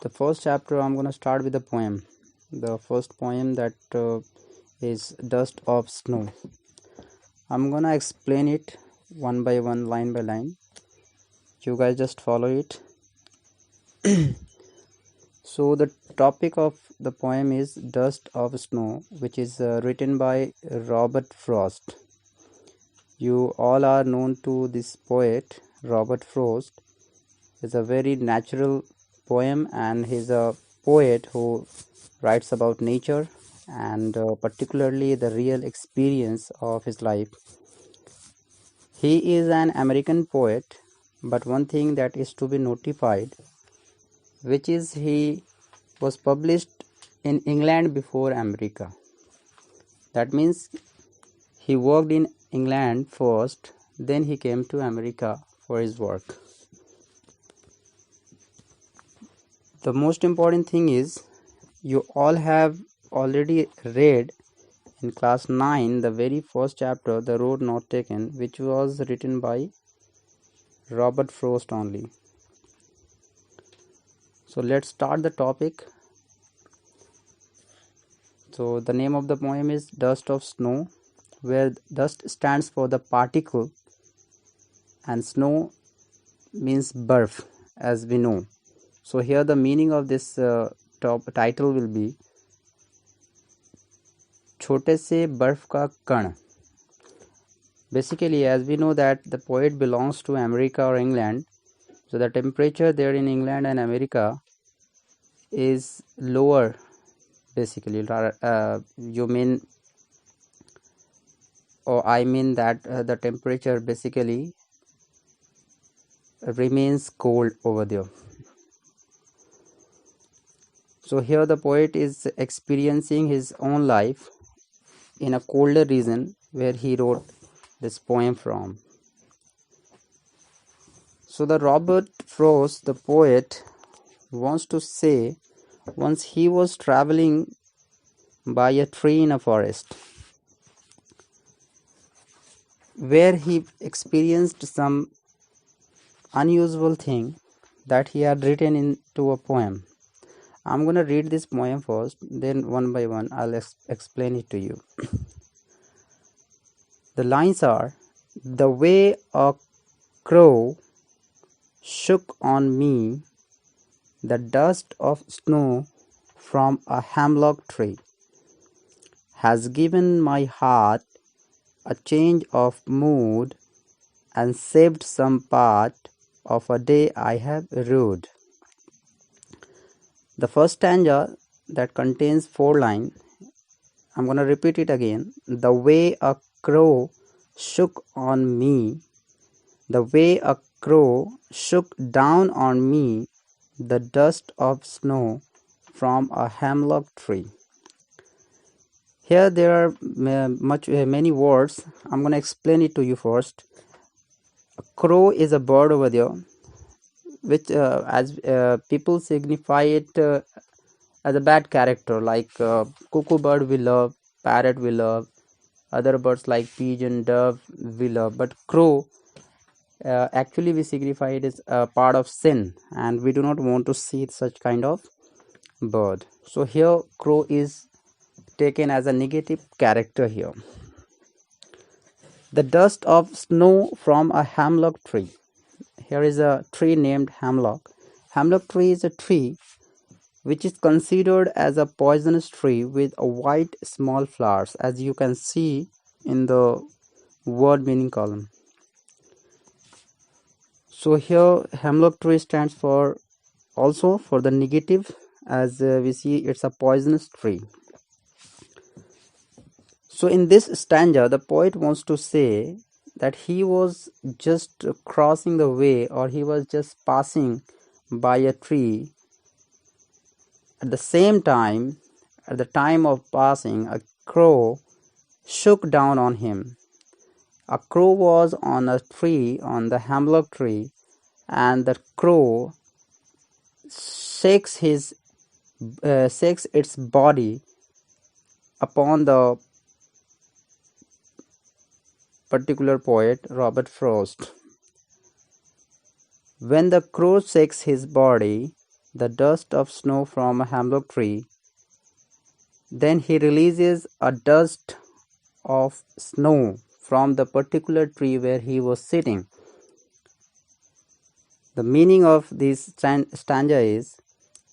The first chapter, I'm going to start with a poem. The first poem that is Dust of Snow. I'm going to explain it one by one, line by line. You guys just follow it. So the topic of the poem is Dust of Snow, which is written by Robert Frost. You all are known to this poet. Robert Frost is a very natural poem, and he's a poet who writes about nature and particularly the real experience of his life. He is an American poet, but one thing that is to be notified, which is he was published in England before America. That means he worked in England first, then he came to America for his work. The most important thing is you all have already read in class 9 the very first chapter, The Road Not Taken, which was written by Robert Frost only. So let's start the topic. So the name of the poem is Dust of Snow, where dust stands for the particle and snow means barf, as we know. So here the meaning of this title will be छोटे से बर्फ का कण. Basically, as we know that the poet belongs to America or England, so the temperature there in England and America is lower. Basically, you mean, or I mean that the temperature basically remains cold over there. So here the poet is experiencing his own life in a colder region where he wrote this poem from. So the Robert Frost, the poet, wants to say, once he was traveling by a tree in a forest where he experienced some unusual thing that he had written into a poem. I'm going to read this poem first, then one by one I'll explain it to you. The lines are, the way a crow shook on me the dust of snow from a hemlock tree has given my heart a change of mood and saved some part of a day I have rode. The first stanza that contains 4 lines, I'm going to repeat it again. The way a crow shook on me, the way a crow shook down on me the dust of snow from a hemlock tree. Here there are many words. I'm going to explain it to you first. A crow is a bird over there, which as people signify it as a bad character, like cuckoo bird we love, parrot we love, other birds like pigeon, dove we love, but crow actually we signify it as a part of sin, and we do not want to see such kind of bird. So here crow is taken as a negative character here. The dust of snow from a hemlock tree. Here is a tree named hemlock. Hemlock tree is a tree which is considered as a poisonous tree with a white small flowers, as you can see in the word meaning column. So here hemlock tree stands for also for the negative, as we see it's a poisonous tree. So in this stanza the poet wants to say that he was just crossing the way, or he was just passing by a tree. At the same time, at the time of passing, a crow shook down on him. A crow was on a tree, on the hemlock tree, and the crow shakes its body upon the particular poet Robert Frost. When the crow shakes his body, the dust of snow from a hemlock tree. Then he releases a dust of snow from the particular tree where he was sitting. The meaning of this stanza is,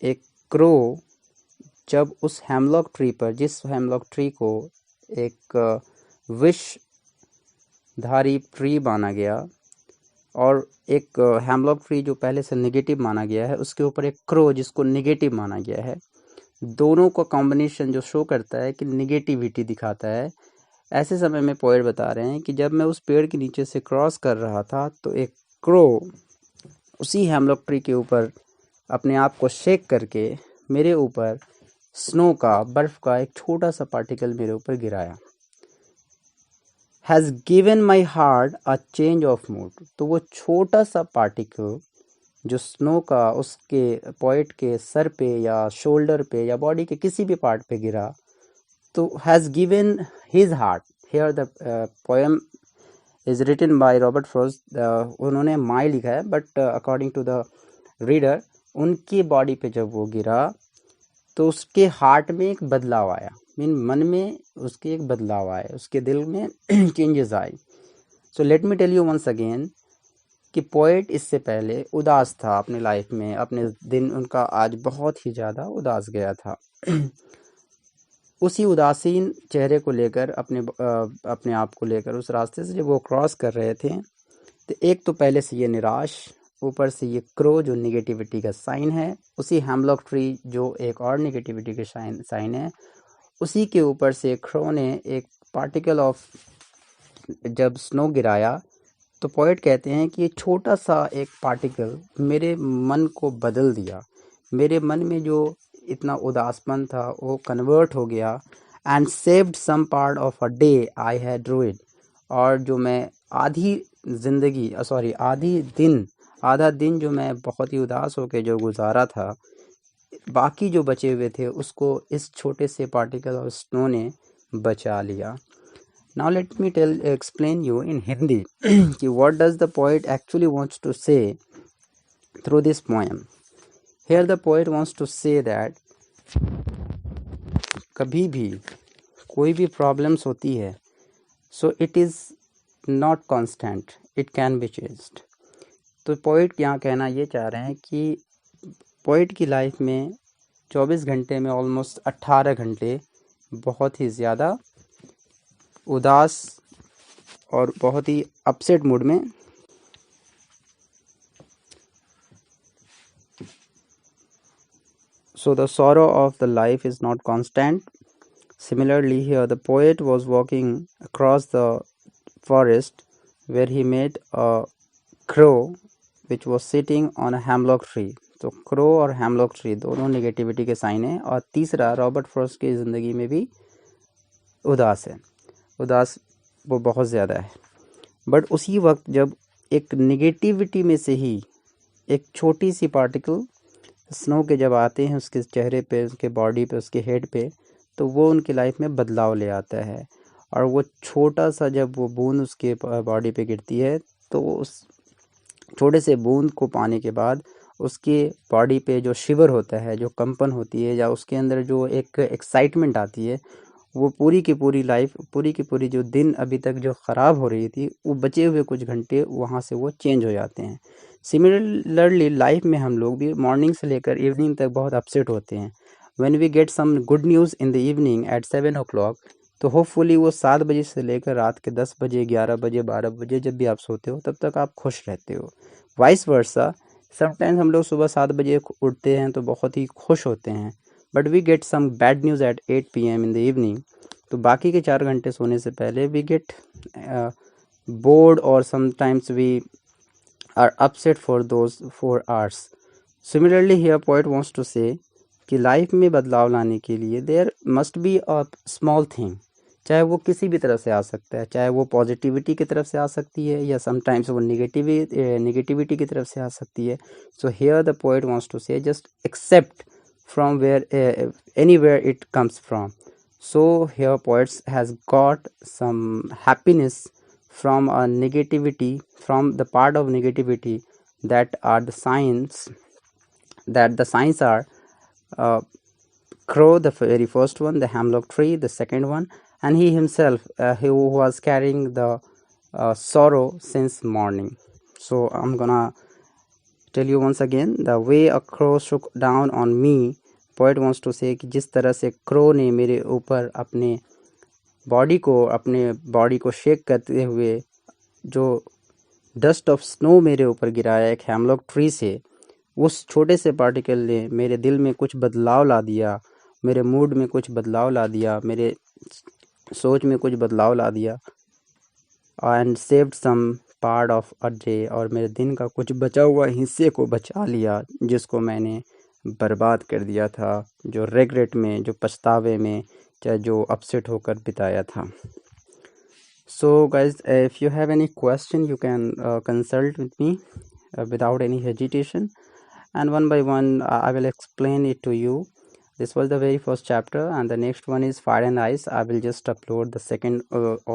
एक crow जब उस hemlock tree पर, जिस hemlock tree को एक Vishdhari tree माना गया और एक हेमलॉक ट्री जो पहले से नेगेटिव माना गया है, उसके ऊपर एक क्रो जिसको नेगेटिव माना गया है, दोनों का कॉम्बिनेशन जो शो करता है कि नेगेटिविटी दिखाता है। ऐसे समय में पोएट बता रहे हैं कि जब मैं उस पेड़ के नीचे से क्रॉस कर रहा था तो एक क्रो उसी हेमलॉक ट्री के ऊपर अपने आप को शेक करके मेरे ऊपर स्नो का, बर्फ का एक छोटा सा पार्टिकल मेरे ऊपर गिराया। Has given my heart a change of mood. तो वो छोटा सा पार्टिकल जो स्नो का उसके पोएट के सर पे या शोल्डर पे या बॉडी के किसी भी पार्ट पे गिरा, तो has given his heart. Here the poem is written by Robert Frost. उन्होंने माई लिखा है, but according to the reader, उनकी बॉडी पे जब वो गिरा तो उसके हार्ट में एक बदलाव आया, मन में उसके एक बदलाव आए, उसके दिल में चेंजेस आए। So let me tell you once again कि पोएट इससे पहले उदास था अपने लाइफ में, अपने दिन उनका आज बहुत ही ज़्यादा उदास गया था। उसी उदासीन चेहरे को लेकर अपने आप को लेकर उस रास्ते से जब वो क्रॉस कर रहे थे, तो एक तो पहले से ये निराश, ऊपर से ये क्रो जो नेगेटिविटी का साइन है, उसी हेमलॉक ट्री जो एक और नेगेटिविटी के साइन है, उसी के ऊपर से क्रो ने एक पार्टिकल ऑफ जब स्नो गिराया, तो पोएट कहते हैं कि ये छोटा सा एक पार्टिकल मेरे मन को बदल दिया। मेरे मन में जो इतना उदासपन था वो कन्वर्ट हो गया, and saved some part of a day I had ruined. और जो मैं आधा दिन जो मैं बहुत ही उदास होकर जो गुजारा था, बाकी जो बचे हुए थे उसको इस छोटे से पार्टिकल ऑफ स्नो ने बचा लिया। Now let me explain you in Hindi कि what does the poet actually wants to say through this poem. Here the poet wants to say that कभी भी कोई भी problems होती है, so it is not constant, it can be changed. तो poet यहाँ कहना ये चाह रहे हैं कि poet की लाइफ में 24 घंटे में ऑलमोस्ट 18 घंटे बहुत ही ज़्यादा उदास और बहुत ही अपसेट मूड में, so the sorrow of the life is not constant. Similarly, here the poet was walking across the forest where he met a crow which was sitting on a hemlock tree. तो crow और hemlock tree दोनों negativity के sign है। और तीसरा, Robert Frost की ज़िंदगी में भी उदास है, उदास वो बहुत ज़्यादा है। बट उसी वक्त जब एक नेगेटिविटी में से ही एक छोटी सी पार्टिकल स्नो के जब आते हैं उसके चेहरे पे, उसके बॉडी पे, उसके हेड पे, तो वो उनकी लाइफ में बदलाव ले आता है। और वो छोटा सा जब वो बूंद उसके बॉडी पे गिरती है, तो उस छोटे से बूंद को पाने के बाद उसके बॉडी पे जो शिवर होता है, जो कंपन होती है, या उसके अंदर जो एक एक्साइटमेंट आती है, वो पूरी की पूरी लाइफ, पूरी की पूरी जो दिन अभी तक जो ख़राब हो रही थी, वो बचे हुए कुछ घंटे वहाँ से वो चेंज हो जाते हैं। सिमिलरली लाइफ में हम लोग भी मॉर्निंग से लेकर इवनिंग तक बहुत अपसेट होते हैं। When we get some good news in the evening at 7 o'clock, तो होपफुली वो 7 बजे से लेकर रात के 10 बजे, 11 बजे, 12 बजे जब भी आप सोते हो तब तक आप खुश रहते हो। वाइस वर्सा, समटाइम्स हम लोग सुबह 7 बजे उठते हैं तो बहुत ही खुश होते हैं, but we get some bad news at 8 PM in the evening, तो बाकी के 4 घंटे सोने से पहले वी गेट बोर्ड और sometimes we are upset for those 4 hours. Similarly here poet wants to say कि लाइफ में बदलाव लाने के लिए there must be a small thing, चाहे वो किसी भी तरफ से आ सकता है, चाहे वो पॉजिटिविटी की तरफ से आ सकती है या समटाइम्स वो नेगेटिविटी की तरफ से आ सकती है। So here the poet wants to say just accept from where anywhere it comes from. So here poets has got some happiness from a negativity, from the part of negativity that are the signs that the signs are uh, crow, the very first one, the hemlock tree, the second one, and he himself, who was carrying the sorrow since morning. So I'm gonna tell you once again, the way a crow shook down on me. Poet wants to say कि जिस तरह से crow ने मेरे ऊपर अपने body को shake करते हुए जो डस्ट ऑफ स्नो मेरे ऊपर गिराया एक हेमलॉक ट्री से, उस छोटे से पार्टिकल ने मेरे दिल में कुछ बदलाव ला दिया, मेरे मूड में कुछ बदलाव ला दिया, मेरे सोच में कुछ बदलाव ला दिया, and saved some part of a day, और मेरे दिन का कुछ बचा हुआ हिस्से को बचा लिया जिसको मैंने बर्बाद कर दिया था, जो रेग्रेट में, जो पछतावे में, चाहे जो अपसेट होकर बिताया था. So guys, if you have any question, you can consult with me without any hesitation, and one by one I will explain it to you. This was the very first chapter, and the next one is Fire and Ice. I will just upload the second audio.